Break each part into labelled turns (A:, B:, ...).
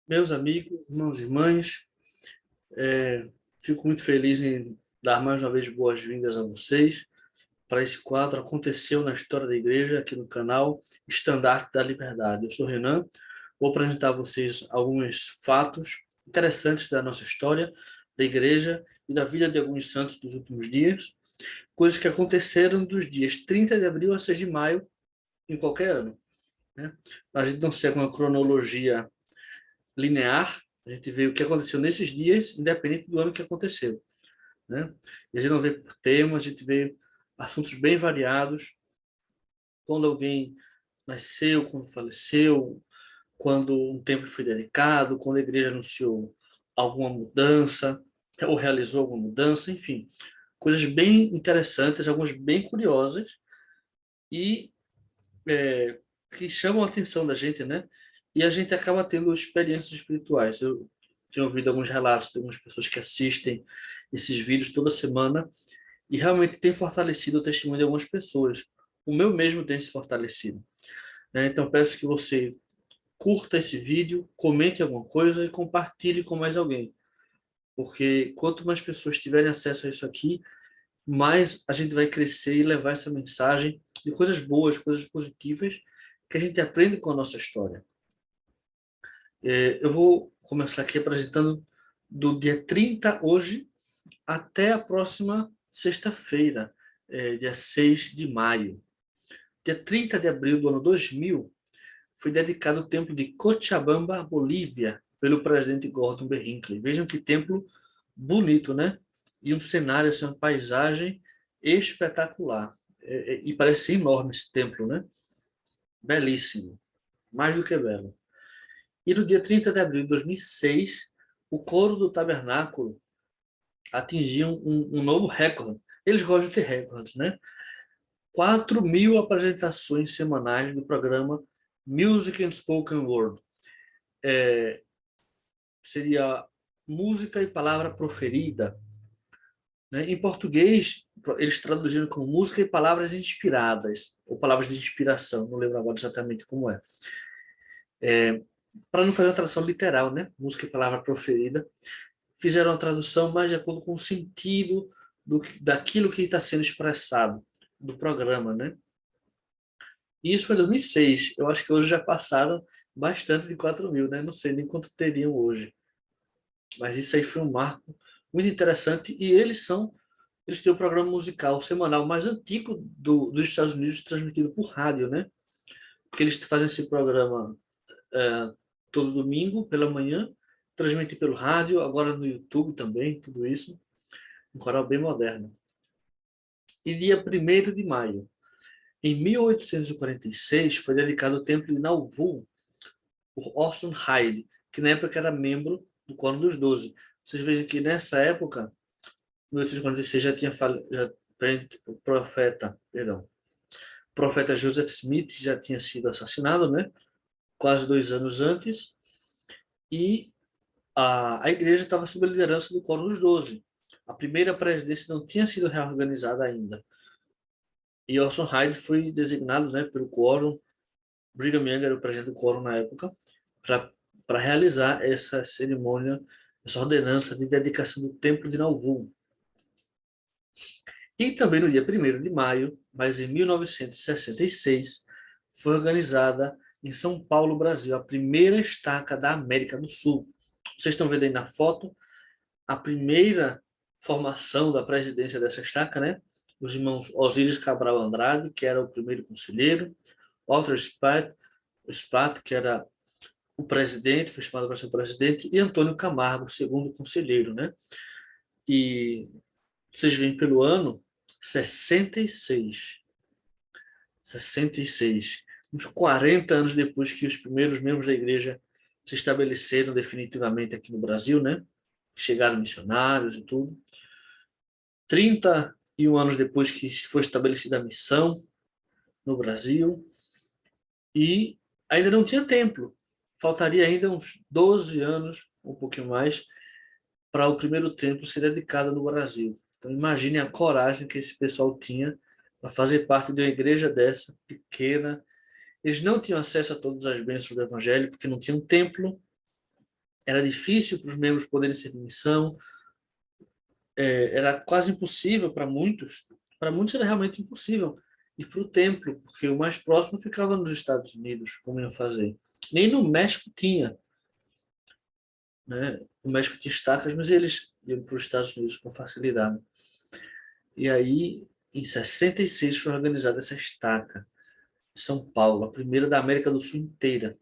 A: Meus amigos, irmãos e irmãs, fico muito feliz em dar mais uma vez boas-vindas a vocês para esse quadro Aconteceu na História da Igreja, aqui no canal Estandarte da Liberdade. Eu sou Renan, vou apresentar a vocês alguns fatos interessantes da nossa história, da Igreja e da vida de alguns santos dos últimos dias, coisas que aconteceram dos dias 30 de abril a 6 de maio em qualquer ano, né? A gente não segue uma cronologia linear, a gente vê o que aconteceu nesses dias, independente do ano que aconteceu, né? E a gente não vê por tema, a gente vê assuntos bem variados, quando alguém nasceu, quando faleceu, quando um templo foi dedicado, quando a igreja anunciou alguma mudança, ou realizou alguma mudança, enfim, coisas bem interessantes, algumas bem curiosas e que chamam a atenção da gente, né? E a gente acaba tendo experiências espirituais. Eu tenho ouvido alguns relatos de algumas pessoas que assistem esses vídeos toda semana e realmente tem fortalecido o testemunho de algumas pessoas. O meu mesmo tem se fortalecido, né? Então peço que você curta esse vídeo, comente alguma coisa e compartilhe com mais alguém, porque quanto mais pessoas tiverem acesso a isso aqui, mais a gente vai crescer e levar essa mensagem de coisas boas, coisas positivas que a gente aprende com a nossa história. Eu vou começar aqui apresentando do dia 30 hoje até a próxima sexta-feira, dia 6 de maio. Dia 30 de abril do ano 2000, foi dedicado o templo de Cochabamba, Bolívia, pelo presidente Gordon B. Hinckley. Vejam que templo bonito, né? E um cenário, assim, uma paisagem espetacular. E parece enorme esse templo, né? Belíssimo, mais do que belo. E no dia 30 de abril de 2006, o coro do tabernáculo atingiu um novo recorde. Eles gostam de ter recordes, né? 4.000 apresentações semanais do programa Music and Spoken Word. Seria música e palavra proferida, né? Em português, eles traduziram como música e palavras inspiradas, ou palavras de inspiração, não lembro agora exatamente como é. Para não fazer uma tradução literal, né? Música e palavra proferida, fizeram a tradução mais de acordo com o sentido daquilo que está sendo expressado do programa, né? E isso foi em 2006. Eu acho que hoje já passaram bastante de 4.000, né? Não sei nem quanto teriam hoje. Mas isso aí foi um marco muito interessante. E eles têm o programa musical semanal mais antigo dos Estados Unidos, transmitido por rádio, né? Porque eles fazem esse programa é, todo domingo pela manhã, transmite pelo rádio, agora no YouTube também, tudo isso. Um coral bem moderno. E dia 1º de maio, em 1846, foi dedicado o templo de Nauvoo por Orson Hyde, que na época era membro do Coro dos Doze. Vocês vejam que nessa época, em 1846, o profeta Joseph Smith já tinha sido assassinado, né? Quase 2 anos antes, e a igreja estava sob a liderança do Coro dos Doze. A primeira presidência não tinha sido reorganizada ainda. E Orson Hyde foi designado, né, pelo quórum. Brigham Young era o presidente do quórum na época, para realizar essa cerimônia, essa ordenança de dedicação do Templo de Nauvoo. E também no dia 1º de maio, mas em 1966, foi organizada em São Paulo, Brasil, a primeira estaca da América do Sul. Vocês estão vendo aí na foto a primeira formação da presidência dessa estaca, né? Os irmãos Osíris Cabral Andrade, que era o primeiro conselheiro, Walter Spath, que era o presidente, foi chamado para ser presidente, e Antônio Camargo, segundo conselheiro, né? E vocês veem pelo ano, 66. 66. Uns 40 anos depois que os primeiros membros da igreja se estabeleceram definitivamente aqui no Brasil, né? Chegaram missionários e tudo. 31 anos depois que foi estabelecida a missão no Brasil, e ainda não tinha templo. Faltaria ainda uns 12 anos, um pouquinho mais, para o primeiro templo ser dedicado no Brasil. Então imagine a coragem que esse pessoal tinha para fazer parte de uma igreja dessa, pequena. Eles não tinham acesso a todas as bênçãos do evangelho, porque não tinha um templo, era difícil para os membros poderem servir missão, era quase impossível para muitos era realmente impossível ir para o templo, porque o mais próximo ficava nos Estados Unidos, como iam fazer. Nem no México tinha, né? O México tinha estacas, mas eles iam para os Estados Unidos com facilidade. E aí, em 66, foi organizada essa estaca em São Paulo, a primeira da América do Sul inteira.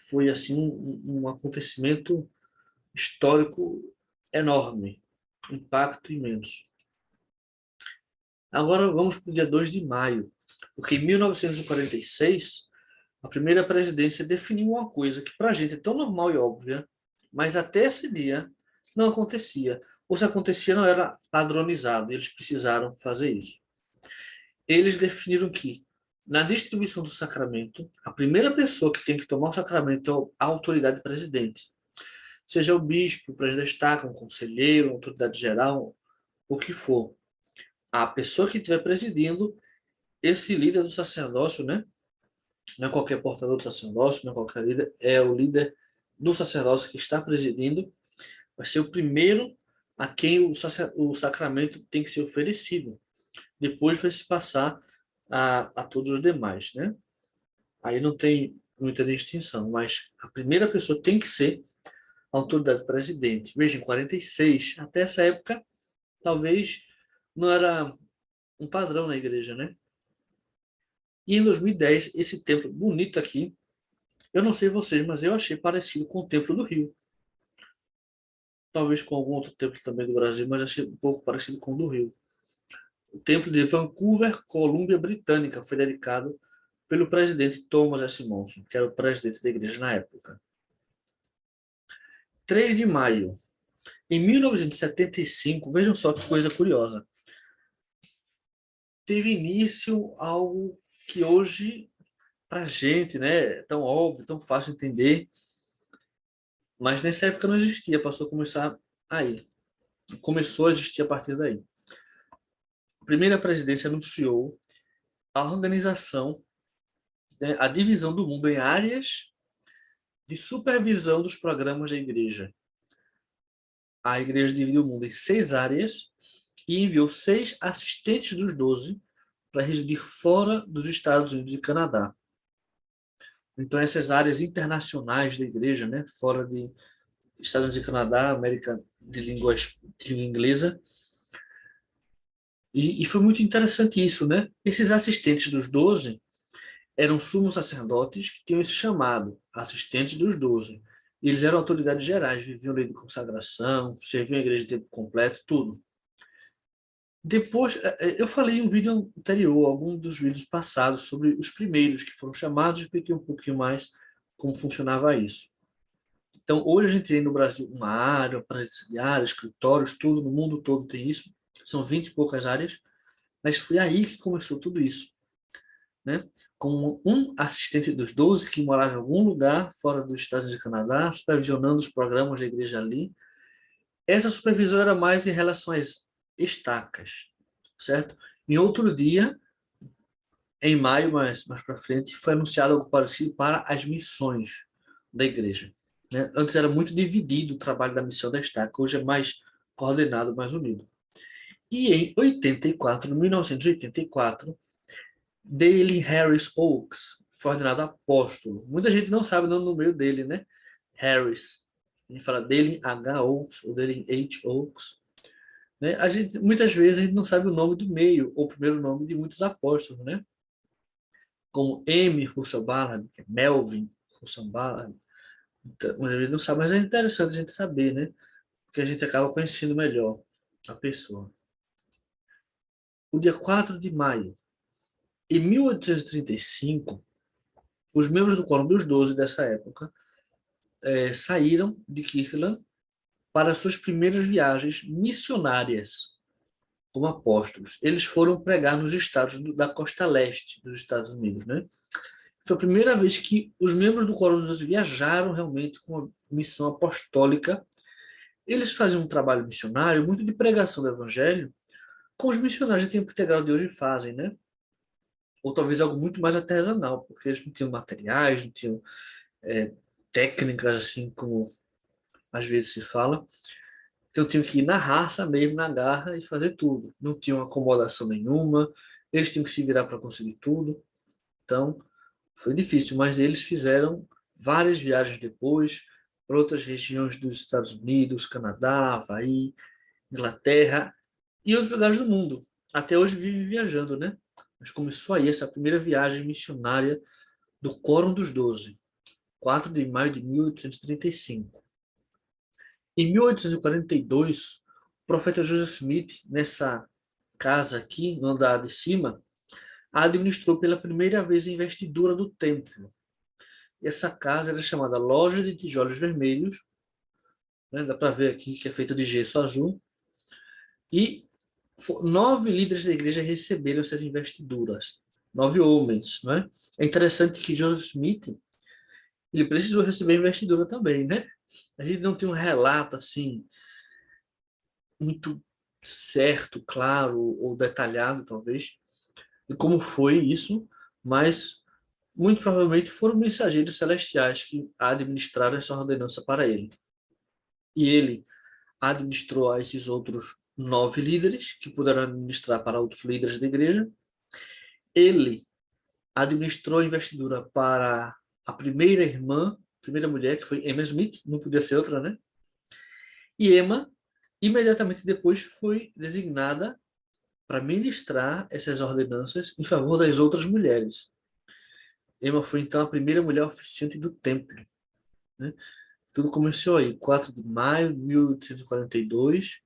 A: Foi assim um acontecimento histórico enorme, um impacto imenso. Agora vamos para o dia 2 de maio, porque em 1946, a primeira presidência definiu uma coisa que para a gente é tão normal e óbvia, mas até esse dia não acontecia. Ou se acontecia, não era padronizado, eles precisaram fazer isso. Eles definiram que, na distribuição do sacramento, a primeira pessoa que tem que tomar o sacramento é a autoridade presidente. Seja o bispo, o presidente da estaca, um conselheiro, uma autoridade geral, o que for. A pessoa que estiver presidindo, esse líder do sacerdócio, né? Não é qualquer portador do sacerdócio, não é qualquer líder, é o líder do sacerdócio que está presidindo, vai ser o primeiro a quem o sacramento tem que ser oferecido. Depois vai se passar a todos os demais, né? Aí não tem muita distinção, mas a primeira pessoa tem que ser a autoridade presidente. Veja, em 46, até essa época, talvez não era um padrão na igreja, né? E em 2010, esse templo bonito aqui, eu não sei vocês, mas eu achei parecido com o templo do Rio. Talvez com algum outro templo também do Brasil, mas achei um pouco parecido com o do Rio. O templo de Vancouver, Colômbia Britânica, foi dedicado pelo presidente Thomas S. Monson, que era o presidente da igreja na época. 3 de maio. Em 1975, vejam só que coisa curiosa. Teve início algo que hoje, para a gente, né, é tão óbvio, tão fácil de entender, mas nessa época não existia, passou a começar aí. Começou a existir a partir daí. A primeira presidência anunciou a organização, né, a divisão do mundo em áreas de supervisão dos programas da igreja. A igreja dividiu o mundo em 6 áreas e enviou 6 assistentes dos 12 para residir fora dos Estados Unidos e Canadá. Então, essas áreas internacionais da igreja, né, fora de Estados Unidos e Canadá, América de língua inglesa. E foi muito interessante isso, né? Esses assistentes dos 12 eram sumos sacerdotes que tinham esse chamado, assistentes dos 12. Eles eram autoridades gerais, viviam lei de consagração, serviam a igreja de tempo completo, tudo. Depois, eu falei em um vídeo anterior, algum dos vídeos passados, sobre os primeiros que foram chamados, expliquei um pouquinho mais como funcionava isso. Então, hoje a gente tem no Brasil uma área, presidiária, escritórios, tudo, no mundo todo tem isso. São 20 e poucas áreas, mas foi aí que começou tudo isso, né? Com um assistente dos 12 que morava em algum lugar fora dos Estados Unidos e Canadá, supervisionando os programas da igreja ali. Essa supervisão era mais em relação às estacas, certo? Em outro dia, em maio, mais para frente, foi anunciado algo parecido para as missões da igreja, né? Antes era muito dividido o trabalho da missão da estaca, hoje é mais coordenado, mais unido. E em 84, 1984, Dale Harris Oaks foi ordenado apóstolo. Muita gente não sabe o nome no meio dele, né? Harris. A gente fala Dale H. Oaks ou Dale H. Oaks. Né? Muitas vezes a gente não sabe o nome do meio, ou o primeiro nome de muitos apóstolos, né? Como M. Russell Ballard, Melvin Russell Ballard. Então, a gente não sabe, mas é interessante a gente saber, né? Porque a gente acaba conhecendo melhor a pessoa. O dia 4 de maio. Em 1835, os membros do Quórum dos 12 dessa época saíram de Kirtland para suas primeiras viagens missionárias como apóstolos. Eles foram pregar nos estados da costa leste dos Estados Unidos, né? Foi a primeira vez que os membros do Quórum dos 12 viajaram realmente com uma missão apostólica. Eles faziam um trabalho missionário, muito de pregação do evangelho, como os missionários de tempo integral de hoje fazem, né? Ou talvez algo muito mais artesanal, porque eles não tinham materiais, não tinham técnicas assim como às vezes se fala. Então tinham que ir na raça mesmo, na garra e fazer tudo. Não tinham acomodação nenhuma, eles tinham que se virar para conseguir tudo. Então foi difícil, mas eles fizeram várias viagens depois para outras regiões dos Estados Unidos, Canadá, Havaí, Inglaterra e outros lugares do mundo. Até hoje vive viajando, né? Mas começou aí essa primeira viagem missionária do Quórum dos Doze, 4 de maio de 1835. Em 1842, o profeta Joseph Smith, nessa casa aqui, no andar de cima, administrou pela primeira vez a investidura do templo. Essa casa era chamada Loja de Tijolos Vermelhos, né? Dá para ver aqui que é feita de gesso azul, e 9 líderes da igreja receberam essas investiduras, 9 homens, não é? É interessante que Joseph Smith, ele precisou receber investidura também, né? A gente não tem um relato assim muito certo, claro ou detalhado, talvez, de como foi isso, mas muito provavelmente foram mensageiros celestiais que administraram essa ordenança para ele. E ele administrou a esses outros 9 líderes, que puderam administrar para outros líderes da igreja. Ele administrou a investidura para a primeira irmã, primeira mulher, que foi Emma Smith, não podia ser outra, né? E Emma, imediatamente depois, foi designada para ministrar essas ordenanças em favor das outras mulheres. Emma foi então a primeira mulher oficiante do templo, né? Tudo começou aí, 4 de maio de 1842.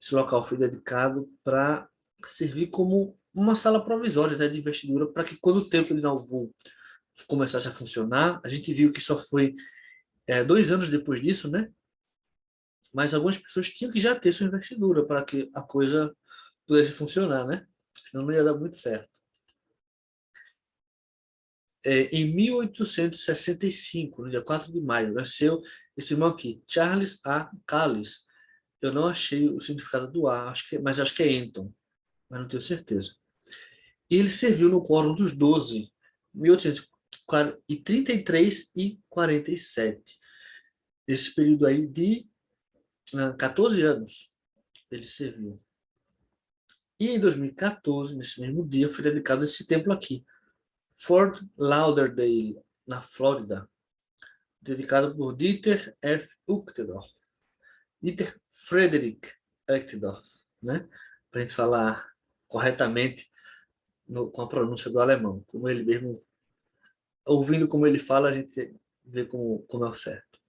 A: Esse local foi dedicado para servir como uma sala provisória, né, de investidura, para que quando o templo de Nauvoo começasse a funcionar, a gente viu que só foi 2 anos depois disso, né? Mas algumas pessoas tinham que já ter sua investidura para que a coisa pudesse funcionar, né? Senão não ia dar muito certo. Em 1865, no dia 4 de maio, nasceu esse irmão aqui, Charles A. Callis. Eu não achei o significado do A, mas acho que é Anton, mas não tenho certeza. E ele serviu no Quórum dos Doze, 1833 e 47. Esse período aí de 14 anos ele serviu. E em 2014, nesse mesmo dia, foi dedicado esse templo aqui, Fort Lauderdale, na Flórida, dedicado por Dieter F. Uchtdorf. Dieter Friedrich Uchtdorf, né? Para a gente falar corretamente com a pronúncia do alemão, como ele mesmo, ouvindo como ele fala, a gente vê como é o certo.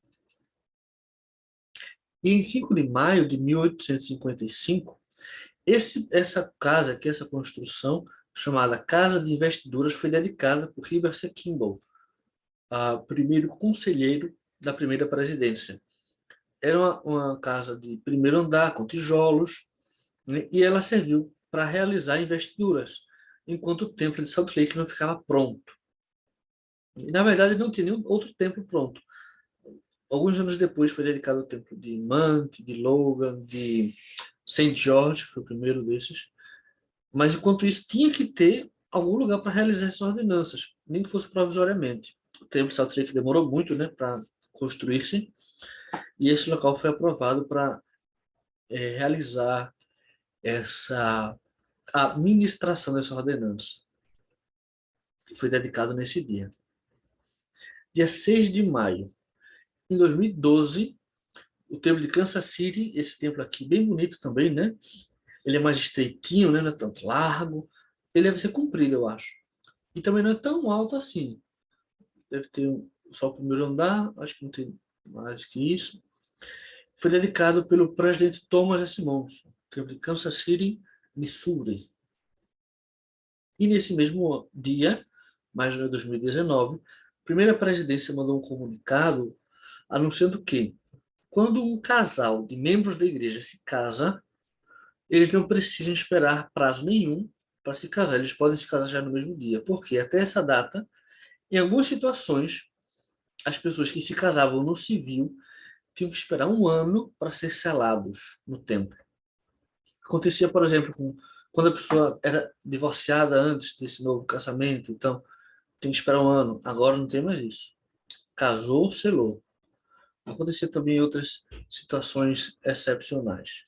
A: E em 5 de maio de 1855, essa casa aqui, essa construção, chamada Casa de Investiduras, foi dedicada por Heber C. Kimball, a primeiro conselheiro da primeira presidência. Era uma casa de primeiro andar, com tijolos, né, e ela serviu para realizar investiduras, enquanto o templo de Salt Lake não ficava pronto. E, na verdade, não tinha nenhum outro templo pronto. Alguns anos depois foi dedicado ao templo de Mante, de Logan, de Saint George, foi o primeiro desses. Mas, enquanto isso, tinha que ter algum lugar para realizar essas ordenanças, nem que fosse provisoriamente. O templo de Salt Lake demorou muito, né, para construir-se, e esse local foi aprovado para realizar essa administração dessa ordenança, que foi dedicado nesse dia. Dia 6 de maio. Em 2012, o templo de Kansas City, esse templo aqui, bem bonito também, né? Ele é mais estreitinho, né? Não é tanto largo. Ele deve ser comprido, eu acho. E também não é tão alto assim. Deve ter só o primeiro andar, acho que não tem mais que isso. Foi dedicado pelo presidente Thomas S. Monson, templo de Kansas City, Missouri. E nesse mesmo dia, mas em 2019, a primeira presidência mandou um comunicado anunciando que, quando um casal de membros da igreja se casa, eles não precisam esperar prazo nenhum para se casar. Eles podem se casar já no mesmo dia. Porque até essa data, em algumas situações, as pessoas que se casavam no civil tinham que esperar um ano para ser selados no templo. Acontecia, por exemplo, quando a pessoa era divorciada antes desse novo casamento, então tem que esperar um ano. Agora não tem mais isso. Casou, selou. acontecer também outras situações excepcionais.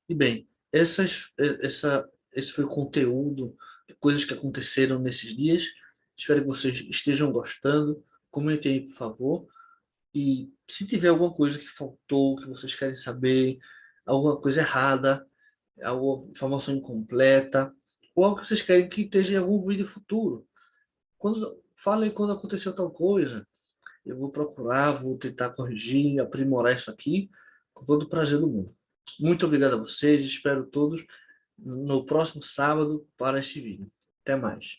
A: E bem, esse foi o conteúdo de coisas que aconteceram nesses dias. Espero que vocês estejam gostando. Comentem aí, por favor. E se tiver alguma coisa que faltou, que vocês querem saber, alguma coisa errada, alguma informação incompleta, ou algo que vocês querem que esteja em algum vídeo futuro, falem quando aconteceu tal coisa. Eu vou procurar, vou tentar corrigir, aprimorar isso aqui com todo o prazer do mundo. Muito obrigado a vocês, espero todos no próximo sábado para este vídeo. Até mais.